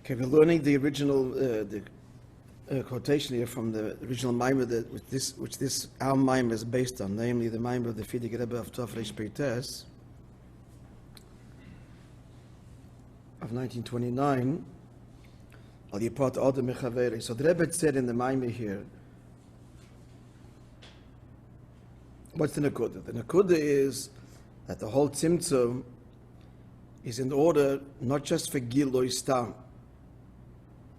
Okay, we're learning the original quotation here from the original Maamar which this our Maamar is based on, namely the Maamar of the Fidig Rebbe of Tafresh Peites of 1929. Al Yipoter Admo Maxhabiro. So the Rebbe said in the Maamar here, what's the Nakuda? The Nakuda is that the whole Tzimtzum is in order not just for Gilui Stam,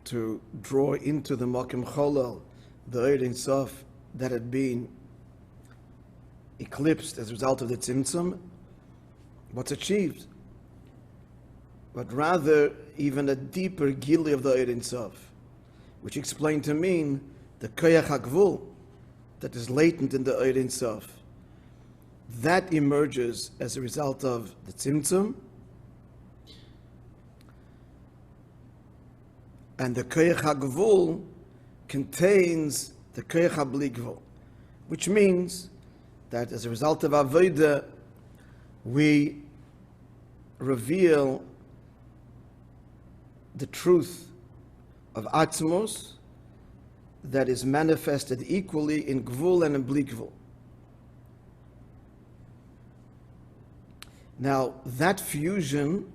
to draw into the Makom Cholal the Eir Ein Sof that had been eclipsed as a result of the Tzimtzum, what's achieved, but rather even a deeper Gilui of the Eir Ein Sof, which explained to mean the Koyach HaGvul that is latent in the Eir Ein Sof. That emerges as a result of the Tzimtzum, and the Koyach HaGvul contains the Koyach HaBli Gvul, which means that as a result of Avodah, we reveal the truth of Atzmos that is manifested equally in Gvul and in Bli Gvul. Now, that fusion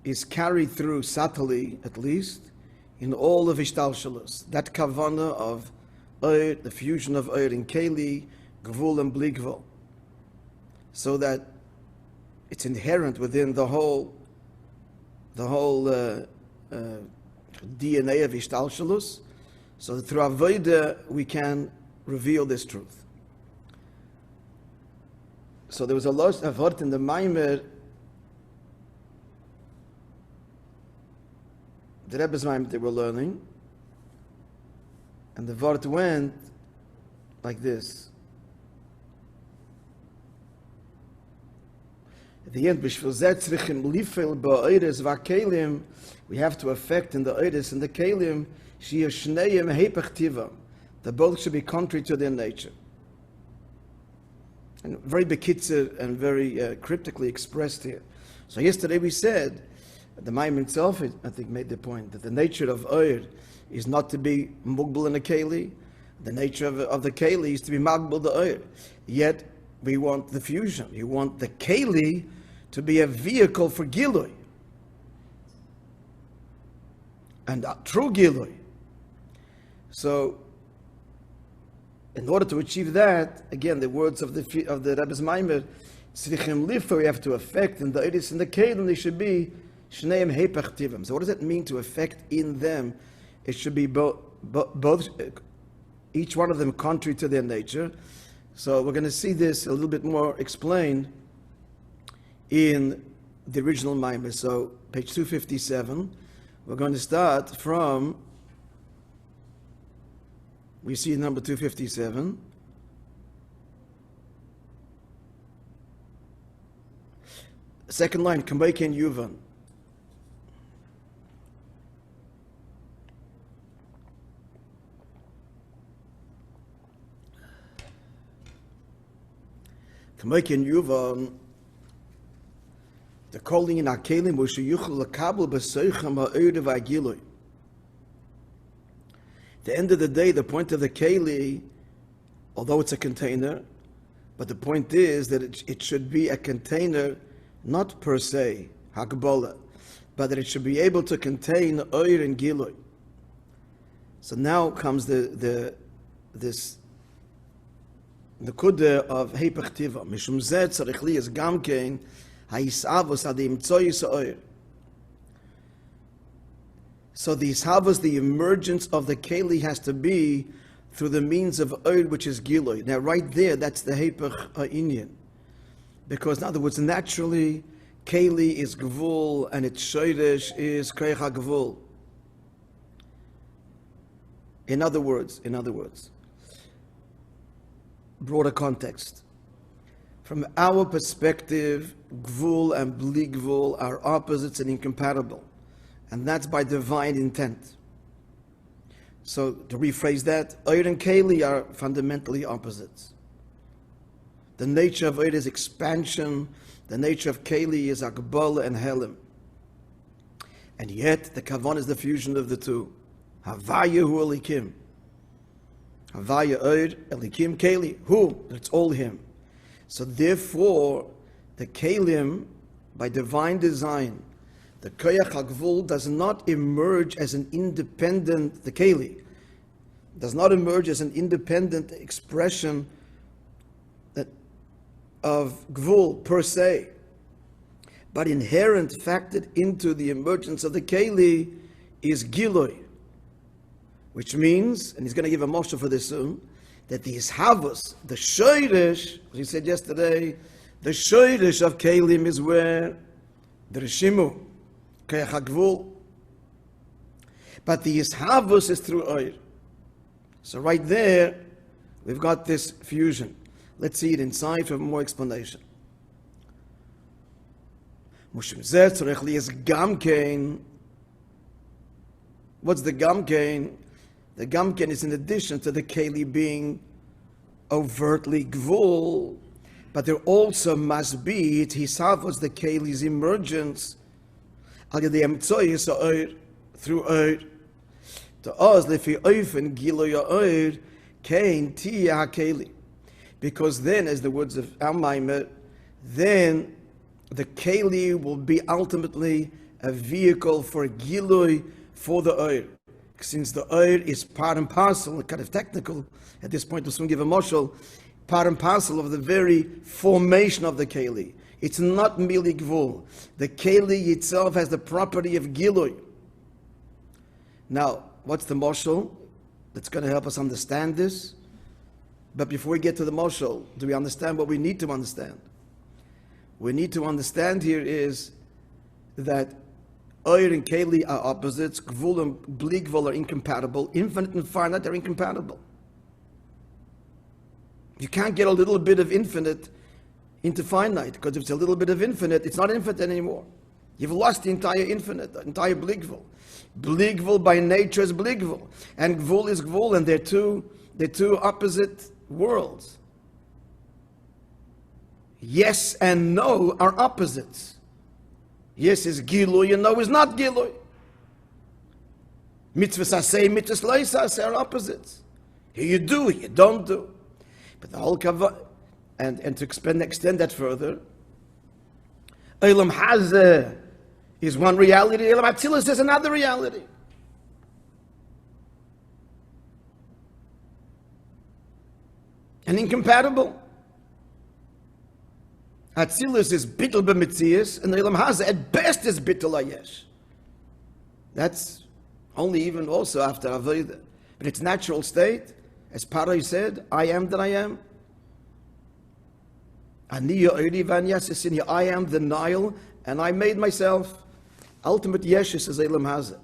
is carried through subtly, at least, in all of Ishtalshalos. That kavana of Eir, the fusion of Eir and Keli, Gvul and Bli Gvul, so that it's inherent within the whole DNA of Ishtalshalos, so that through Avodah we can reveal this truth. So there was a lot of word in the Maamar, the Rebbe's Maamar they were learning, and the word went like this. At the end, we have to affect in the Eiris and the Kelim, that both should be contrary to their nature. And very bekitzer and very cryptically expressed here. So yesterday we said, the Maamar itself, I think, made the point that the nature of Eir is not to be mugbal in a keli. The nature of the keli is to be magbal the Eir. Yet we want the fusion. You want the keli to be a vehicle for gilui, and true gilui. So, in order to achieve that, again, the words of the Rebbe's Maamar, tzrichim lifa, we have to affect in the Eiris and the Kelim, they should be shneim hepech tivim. So what does that mean to affect in them? It should be both, each one of them contrary to their nature. So we're going to see this a little bit more explained in the original Maamar. So page 257, we're going to start from, we see number 257. Second line, Kameiken Yuvan. Kameiken Yuvan, the calling in Akelim, Moishe Yuchel Lakabel B'Seicham Ha'Eir V'Agilui. The end of the day, the point of the keli, although it's a container, but the point is that it should be a container, not per se, hakbola, but that it should be able to contain oir and gilui. So now comes this nekuda of hepech tiva. Mishum zeh tzarich liyas gam kein ha'isavos adim tzoyis oir. So the ishavos, the emergence of the keli, has to be through the means of oil, which is gilui. Now, right there, that's the hepech inyan, because in other words, naturally, keli is gvul and its shoyresh is koyach hagvul. In other words, broader context. From our perspective, gvul and bli gvul are opposites and incompatible. And that's by divine intent. So to rephrase that, Eir and Keli are fundamentally opposites. The nature of Eir is expansion. The nature of Keli is Akbala and Helim. And yet the kavan is the fusion of the two. Havaya hu elikim. Havaya oir elikim keli. Hu, it's all him. So therefore, the kelim, by divine design, the koyach hagvul does not emerge as an independent, the keli, does not emerge as an independent expression of gvul per se, but inherent, factored into the emergence of the keli is giloi, which means, and he's going to give a moshe for this soon, that the ishavus, the shoyrish, as he said yesterday, the shoyrish of kelim is where the reshimu, koyach hagvul, but the ishavus is through oir. So right there, we've got this fusion. Let's see it inside for more explanation. What's the gamkein? The gamkein is in addition to the keli being overtly gvul, but there also must be hisavos, the keli's emergence, through oir. To us, lefi oifen giloy oir kein tia keli. Because then, as the words of our Maimer, then the keli will be ultimately a vehicle for gilui for the oir. Since the oir is part and parcel, kind of technical, at this point we'll soon give a moshel, part and parcel of the very formation of the keli. It's not merely gvul. The keli itself has the property of gilui. Now, what's the moshel that's going to help us understand this? But before we get to the moshel, do we understand what we need to understand? We need to understand here is that oir and keli are opposites, gvul and bli gvul are incompatible, infinite and finite are incompatible. You can't get a little bit of infinite into finite, because if it's a little bit of infinite, it's not infinite anymore. You've lost the entire infinite, the entire bli gvul. Bli gvul by nature is bli gvul, and gvul is gvul, and they're two opposite worlds. Yes and no are opposites. Yes is gilui and no is not gilui. Mitzvahs aseh, mitzvahs lo aseh are opposites. Here you do, here you don't do. But the whole kavod, and to extend that further, Olam hazeh is one reality, Olam Atzilus is another reality. And incompatible. Atzilus is bittul b'mitzias, and the Olam hazeh at best is bittul ayesh. That's only even also after avodah. But its natural state, as Paro said, I am that I am. I am the Nile, and I made myself. Ultimate yeshus is Olam hazeh.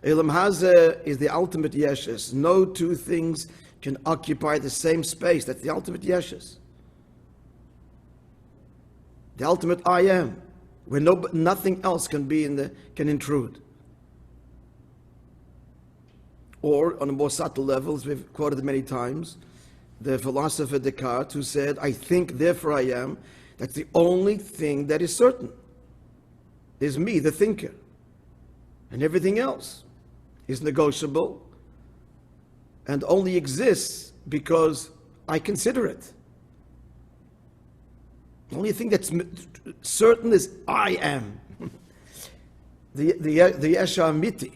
Olam hazeh is the ultimate yeshus. No two things can occupy the same space. That's the ultimate yeshus. The ultimate I am, where nothing else can intrude. Or on a more subtle level, as we've quoted many times, the philosopher Descartes, who said, I think, therefore I am. That's the only thing that is certain. Is me, the thinker. And everything else is negotiable and only exists because I consider it. The only thing that's certain is I am. the Yesha Amiti.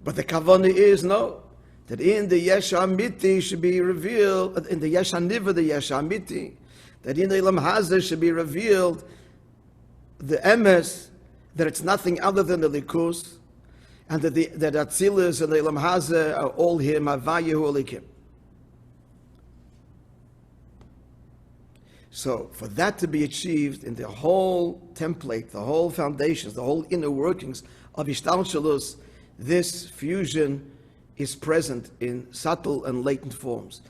But the Kavanah is no. That in the Yesha Amiti should be revealed, in the Yesha Niva, the Yesha Amiti, that in the Olam hazeh should be revealed the emes, that it's nothing other than the likus, and that Atzilus and the Olam hazeh are all him, Havayahu Elikim. So, for that to be achieved in the whole template, the whole foundations, the whole inner workings of Ishtalshalus, this fusion is present in subtle and latent forms.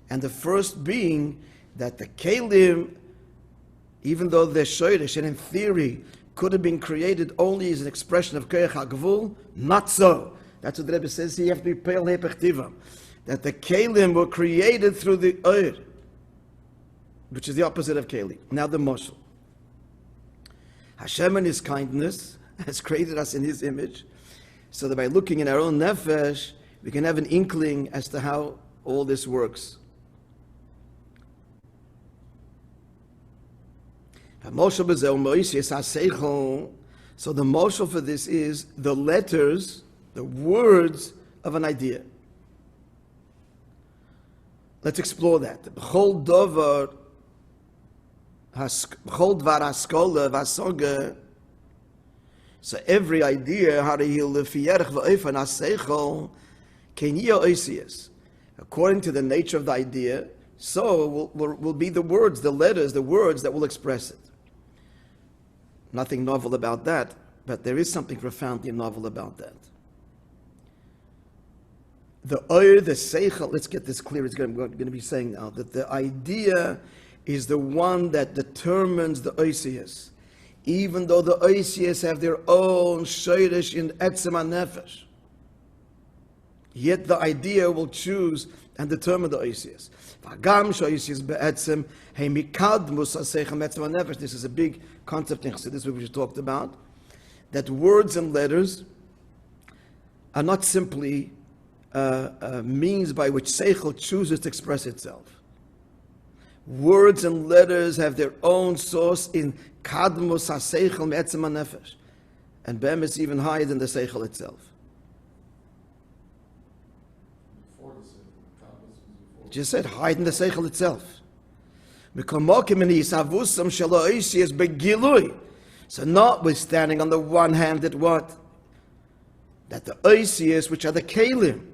And the first being that the Kelim, even though they're shoyrish and in theory could have been created only as an expression of Koyach HaGvul, not so. That's what the Rebbe says here, you have to be Peil Hepechtiva. That the Kelim were created through the Oir, which is the opposite of Keli. Now the Moshel. Hashem in His kindness has created us in His image, so that by looking in our own nefesh, we can have an inkling as to how all this works. So the moshel for this is the letters, the words of an idea. Let's explore that. So every idea, according to the nature of the idea, so will be the words, the letters, the words that will express it. Nothing novel about that, but there is something profoundly novel about that. The seichel, let's get this clear, it's going to be saying now, that the idea is the one that determines the oisius, even though the oisius have their own shoyrish in etzem nefesh. Yet the idea will choose and determine the oisius. This is a big concept in Chassidus we just talked about, that words and letters are not simply means by which seichel chooses to express itself. Words and letters have their own source in kadmus ha-seichel me'etzem ha-nefesh, and Bem is even higher than the seichel itself. Just said higher than the seichel itself. So notwithstanding on the one hand that what? That the oisius, which are the kelim,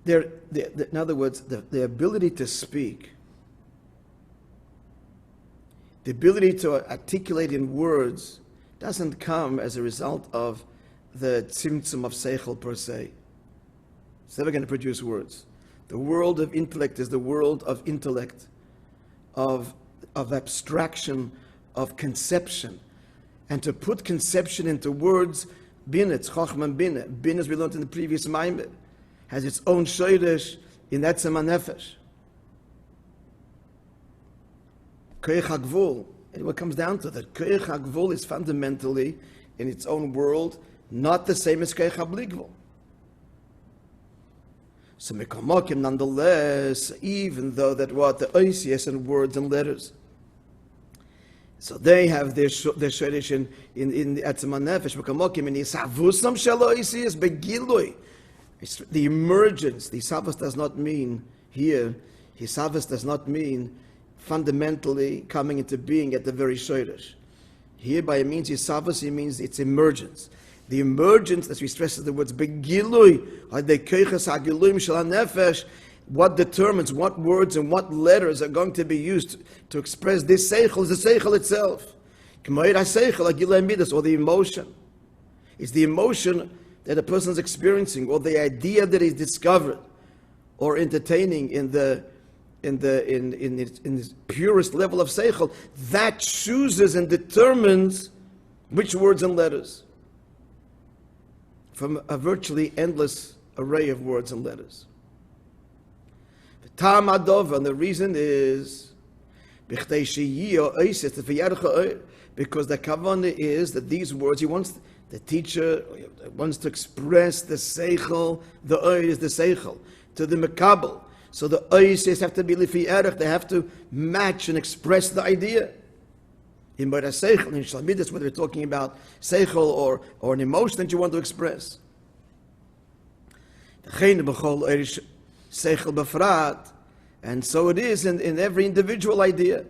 in other words, the ability to speak, the ability to articulate in words doesn't come as a result of the tzimtzum of seichel per se. It's never going to produce words. The world of intellect is the world of intellect, of abstraction, of conception. And to put conception into words, binah, it's chochman binah. Binah, as we learned in the previous maamer, has its own shoyrish in etzem nefesh. Koyach hagvul, and what comes down to that, koyach hagvul is fundamentally, in its own world, not the same as koyach habligvul. So mekamokim, nonetheless, even though that what the oisius and words and letters, so they have their shoyrish in the etzem nefesh. Mekamokim in yisavusam shel oisius begilui. The emergence. The hisavus does not mean here. Hisavus does not mean fundamentally coming into being at the very shoyrish. Here, by it means hisavus, he means its emergence. The emergence, as we stress the words begilui, what determines what words and what letters are going to be used to express this seichel is the seichel itself. Or the emotion. It's the emotion that a person is experiencing, or the idea that is discovered or entertaining in its purest level of seichel, that chooses and determines which words and letters from a virtually endless array of words and letters. The Tam Adov, and the reason is because the kavanah is that these words, the teacher wants to express the seichel, the oir is the seichel, to the mekabel. So the oisius have to be lifi erech, they have to match and express the idea. In Moira Seichel, in Shalmidus, whether we're talking about Seichel or an emotion that you want to express. And so it is in every individual idea,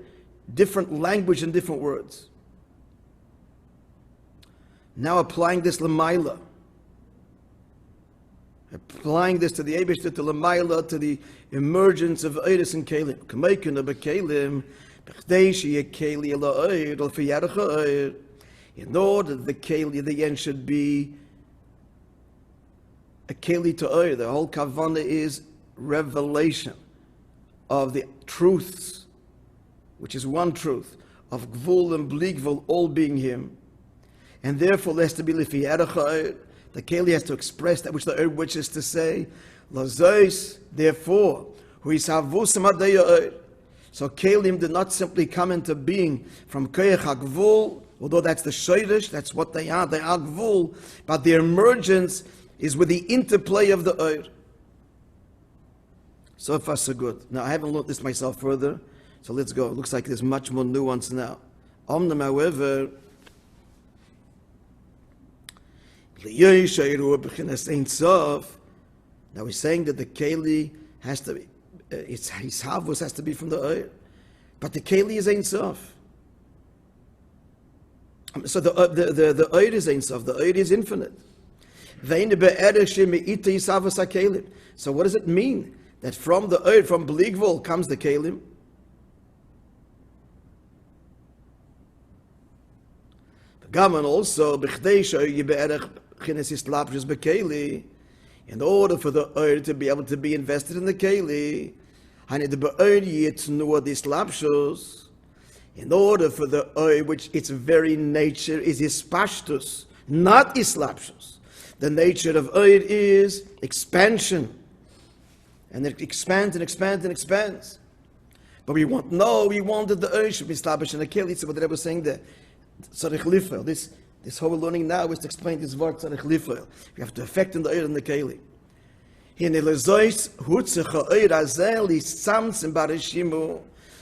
different language and different words. Now applying this Lamaila, applying this to the Eibishter, to Lamaila, to the emergence of Eiris and Kelim. In order that the keli, the end should be a keli to oir. The whole kavanah is revelation of the truths, which is one truth, of gvul and bli gvul all being him. And therefore there has to be lifi erech oir. The keli has to express that which the oir wishes to say. Lazois, therefore, hu yisavusam adei oir. So Kelim did not simply come into being from Koyach HaGvul Although that's the shayrish, that's what they are gvul, but their emergence is with the interplay of the oir. So far so good. Now I haven't looked this myself further, so let's go. It looks like there's much more nuance now. Omnam, however, now he's saying that the keli has to be, his havus has to be from the oir, but the keli is Ein Sof. So the oir is Ein Sof, the oir is infinite. So what does it mean? That from the oir, from Bligvol comes the kelim? The gaman also, in order for the oir to be able to be invested in the keli, in order for the oir, which its very nature is ispashtus, not islapshus. The nature of oir is expansion. And it expands and expands and expands. But we want that the oir should be established in the keli. So what the Rebbe was saying there, tzarich lifel. This whole we're learning now is to explain this word tzarich lifel. We have to affect in the oir and the keli.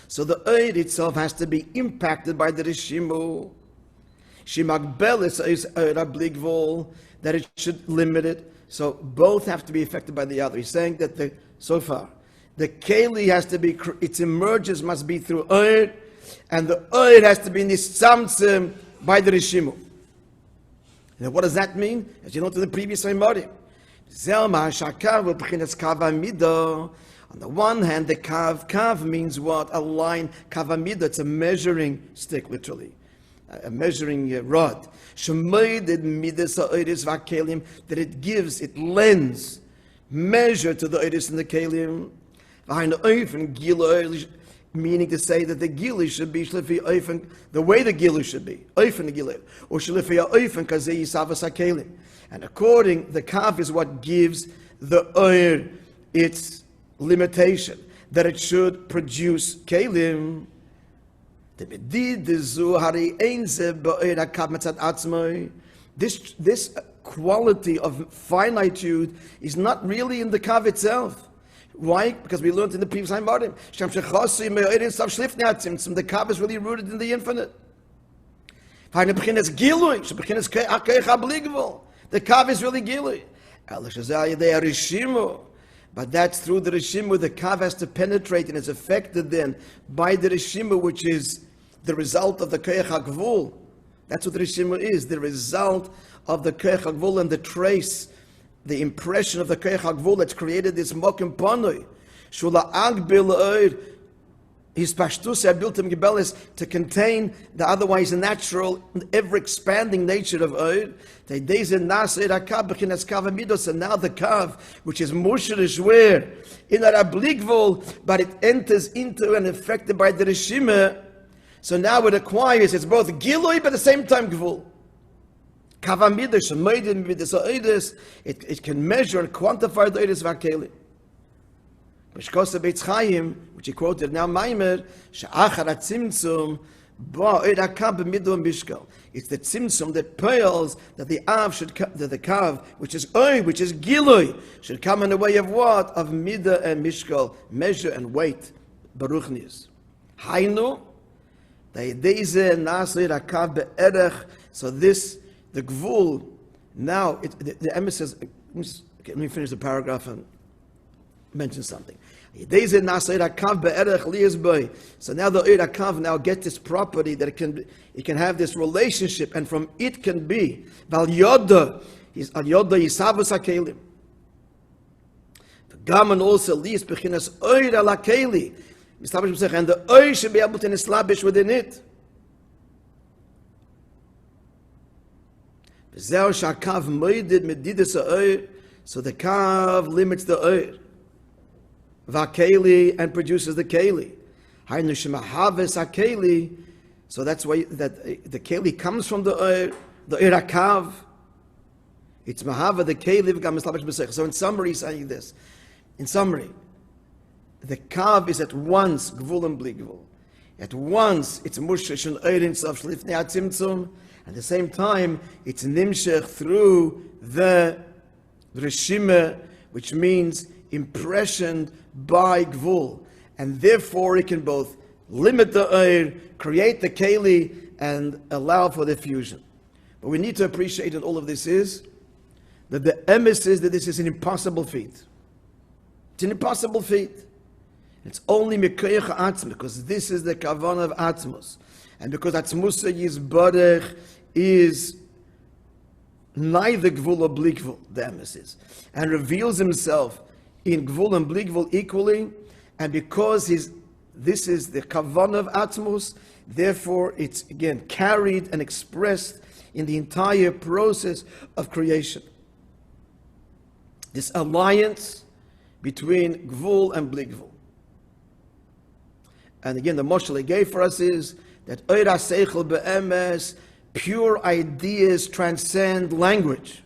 So the oir itself has to be impacted by the rishimu. That it should limit it. So both have to be affected by the other. He's saying that the keli has to be, its emergence must be through oir, and the oir has to be nisamtzim by the rishimu. Now what does that mean? As you know to the previous Aimorim. On the one hand, the kav means what? A line, kavamida, it's a measuring stick, literally. A measuring rod. That it gives, it lends measure to the oiris and the kelim. Meaning to say that the gili should be the way the gili should be. And according, the kav is what gives the oir its limitation, that it should produce kelim. This quality of finitude is not really in the kav itself. Why? Because we learned in the previous Aimorim, the kav is really rooted in the infinite. The kav is really gilui. But that's through the rishimu. The kav has to penetrate and is affected then by the rishimu, which is the result of the koyach hagvul. That's what the rishimu is, the result of the koyach hagvul and the trace, the impression of the koyach hagvul that's created this mokim panoi. Shula agbil oir, his pashtus abiltim gebelis, to contain the otherwise natural, ever-expanding nature of oir. And now the kav, which is mushrish where? In a bligvol, but it enters into and affected by the rishima. So now it acquires, it's both giloi, but at the same time gvul. It can measure and quantify the oiris v'akeli. Which he quoted now, Maimer, she'achar hatzimtzum, it's the tzimtzum that pearls that the av should that the kav, which is gilui, should come in the way of what? Of midah and mishkal, measure and weight. Baruch nis. Hainu, so this, the gvul, now, the Emes says, let me finish the paragraph and mention something. So now the Oir HaKav now get this property that it can have this relationship, and from it can be Val Yoda is Al Yoda Yisavus HaKelim. The Gaman also leaves Bechinas Oir Al HaKeli, and the Oir should be able to establish within it. So the Kav limits the Oir. Vakeli, and produces the keli. So that's why that the keli comes from the Oir HaKav. It's mahava the keli. So in summary, saying this. In summary, the kav is at once gvul and bli gvul. At once, it's Mushish and Eirins of Shlifnei HaTzimtzum, at the same time, it's Nimshech through the Reshime, which means impressioned by Gvul. And therefore, it can both limit the Eir, create the Keli, and allow for the fusion. But we need to appreciate that all of this is that the emes is that this is an impossible feat. It's an impossible feat. It's only Mekayach Atzm, because this is the Kavanah of Atzmos. And because Atzmusa Yizbarech is neither Gvul or Blikvul, the emes is, and reveals himself in Gvul and Blikvul equally, and because this is the Kavanah of Atzmos, therefore it's again carried and expressed in the entire process of creation. This alliance between Gvul and Blikvul. And again, the moshel he gave for us is that Eira Seichel Be'emes, pure ideas transcend language.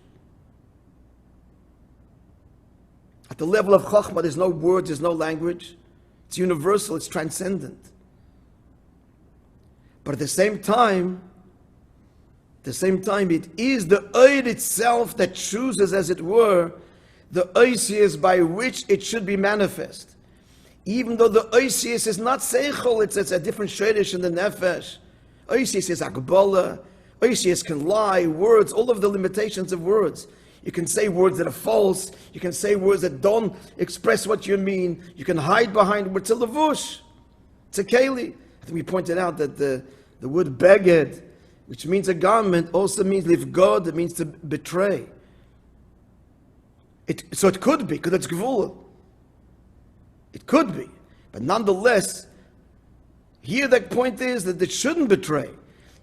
At the level of Chochmah, there's no words, there's no language. It's universal, it's transcendent. But at the same time, it is the Eid itself that chooses, as it were, the Oisius by which it should be manifest. Even though the Oisius is not Seichel, it's a different Shadish in the Nefesh. Oisius is Akbala. Oisius can lie, words, all of the limitations of words. You can say words that are false. You can say words that don't express what you mean. You can hide behind words. It's a levush. It's a keli. I think we pointed out that the word beged, which means a garment, also means livgod. It means to betray. So it could be, because it's gvul. It could be. But nonetheless, here the point is that it shouldn't betray.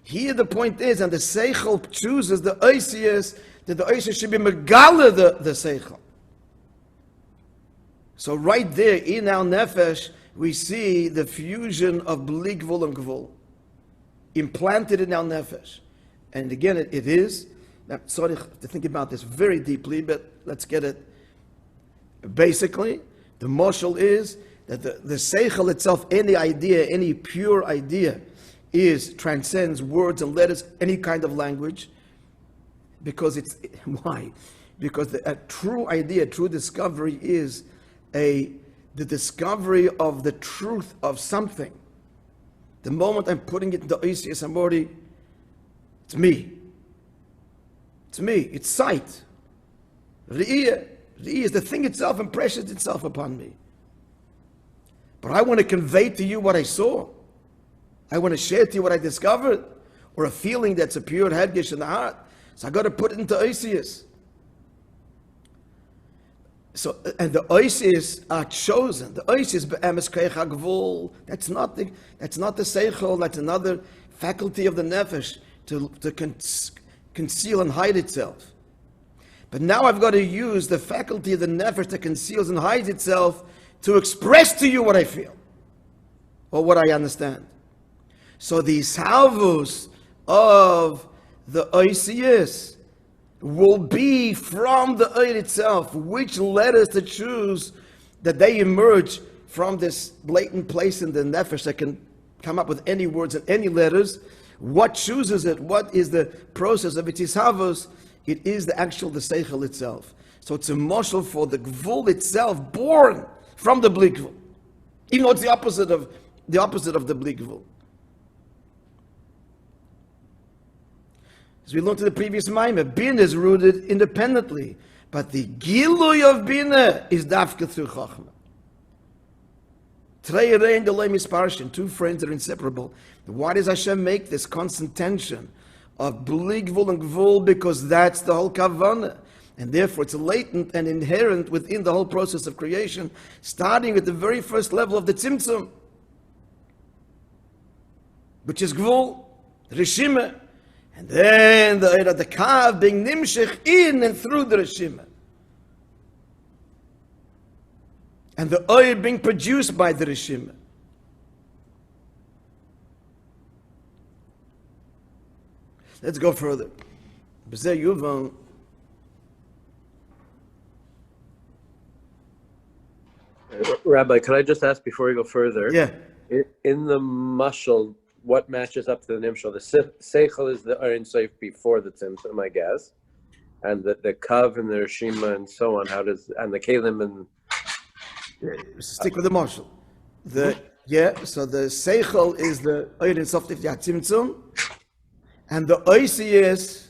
Here the point is, and the Seichel chooses the Oisius, that the Oisius should be Megala the Seichel. So right there in our Nefesh, we see the fusion of Blikvul and Gvul, implanted in our Nefesh. And again, it is, now, sorry to think about this very deeply, but let's get it. Basically, the moshel is that the Seichel itself, any idea, any pure idea, transcends words and letters, any kind of language, because why? Because a true idea, true discovery is the discovery of the truth of something. The moment I'm putting it into Oisius, I'm already, it's me. It's me, it's sight. Re'iyah is the thing itself impressions itself upon me. But I want to convey to you what I saw. I want to share to you what I discovered, or a feeling that's a pure hedgish in the heart. So I got to put it into Oisius. So, and the Oisius are chosen. The Oisius be'emes keich hagvul. That's not the seichel. That's another faculty of the nefesh to conceal and hide itself. But now I've got to use the faculty of the nefesh that conceals and hides itself to express to you what I feel or what I understand. So the salvus of the Oisius will be from the Eid itself, which letters to choose that they emerge from this blatant place in the nefesh that can come up with any words and any letters. What chooses it? What is the process of its ishavos? It is the seichel itself. So it's a moshel for the gvul itself, born from the blikvul, even though it's the opposite of the blikvul. As we learned in the previous maamar, bin is rooted independently, but the gilui of bina is dafka through chochmah. Trei and delay misparshin, two friends that are inseparable. Why does Hashem make this constant tension of blikvul and gvul? Because that's the whole kavanah. And therefore it's latent and inherent within the whole process of creation, starting at the very first level of the tzimtzum, which is gvul, reshima, and then the kav being nimshech in and through the reshima, and the oil being produced by the reshima. Let's go further. Rabbi, could I just ask before we go further? Yeah. In the mashal, what matches up to the nimshal? The seichel is the Ein Sof before the tzimtzum, I guess, and the kav and the rishima and so on. And the kalim and stick with the mashal. So the seichel is the Ein Sof the tzimtzum, and the oisius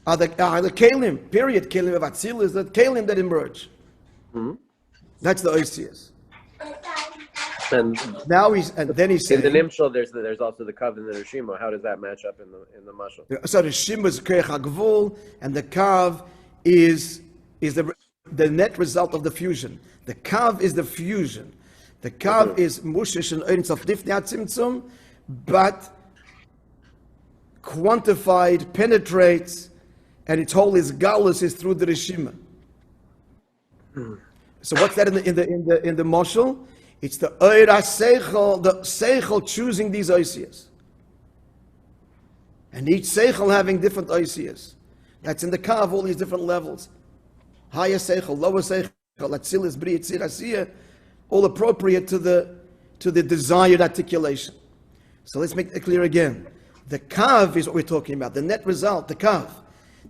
are the kalim. Period. Kalim of atzil is the kalim that emerge. That's the oisius. And then he's saying in the nimshal there's also the kav and the rishima. How does that match up in the mashal? So the rishima is koyach hagvul, and the kav is the net result of the fusion. The kav is the fusion. The kav is mushish and ein sof lifnei hatzimtzum, but quantified, penetrates, and its whole is galus is through the rishima. So what's that in the mashal? It's the oira seichel, the seichel choosing these oisias, and each seichel having different oisias. That's in the kav, all these different levels. Higher seichel, lower seichel, atzilis, bri, yitzir, asiyah, all appropriate to the desired articulation. So let's make it clear again. The kav is what we're talking about. The net result, the kav.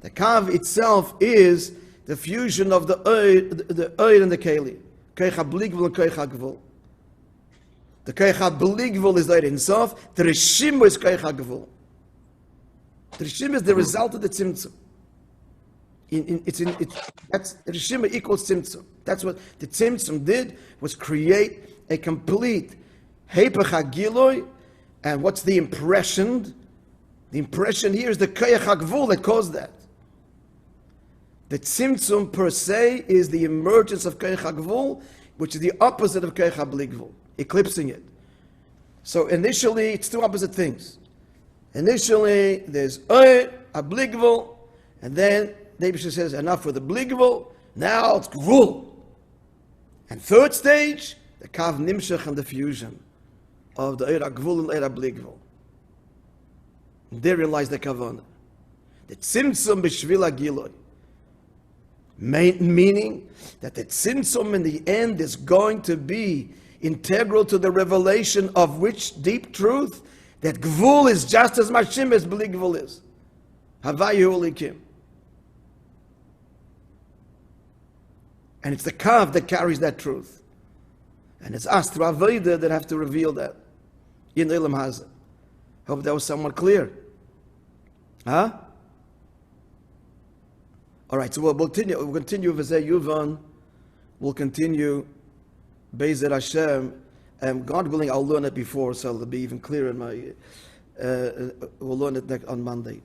The kav itself is the fusion of the oir and the keli. Koyach habligvul and koyach hagvul. The koyach habligvul is the oir himself. The rishima is koyach hagvul. The rishima is the result of the tzimtzum. That's the rishima equals tzimtzum. That's what the tzimtzum did, was create a complete hepech hagiloi. And what's the impression? The impression here is the koyach hagvul that caused that. The tzimtzum per se is the emergence of koyach hagvul, which is the opposite of koyach habligvul, eclipsing it. So initially, it's two opposite things. Initially, there's oir, habligvul, and then David says, enough with the bligvul, now it's gvul. And third stage, the kav nimshach and the fusion of the oir hagvul and oir habligvul. Therein lies the kavanah. The tzimtzum b'shvil hagiloi. Meaning that the tzimtzum in the end is going to be integral to the revelation of which deep truth? That gvul is just as mashim as bli gvul is. Havayu ulikim. And it's the kav that carries that truth. And it's us through avodah that have to reveal that in the ilam hazeh. Hope that was somewhat clear. Huh? All right, so we'll continue. We'll continue with V'zeh Yuvan. We'll continue Be'ezrat Hashem. God willing, I'll learn it before, so it'll be even clearer in my. We'll learn it on Monday.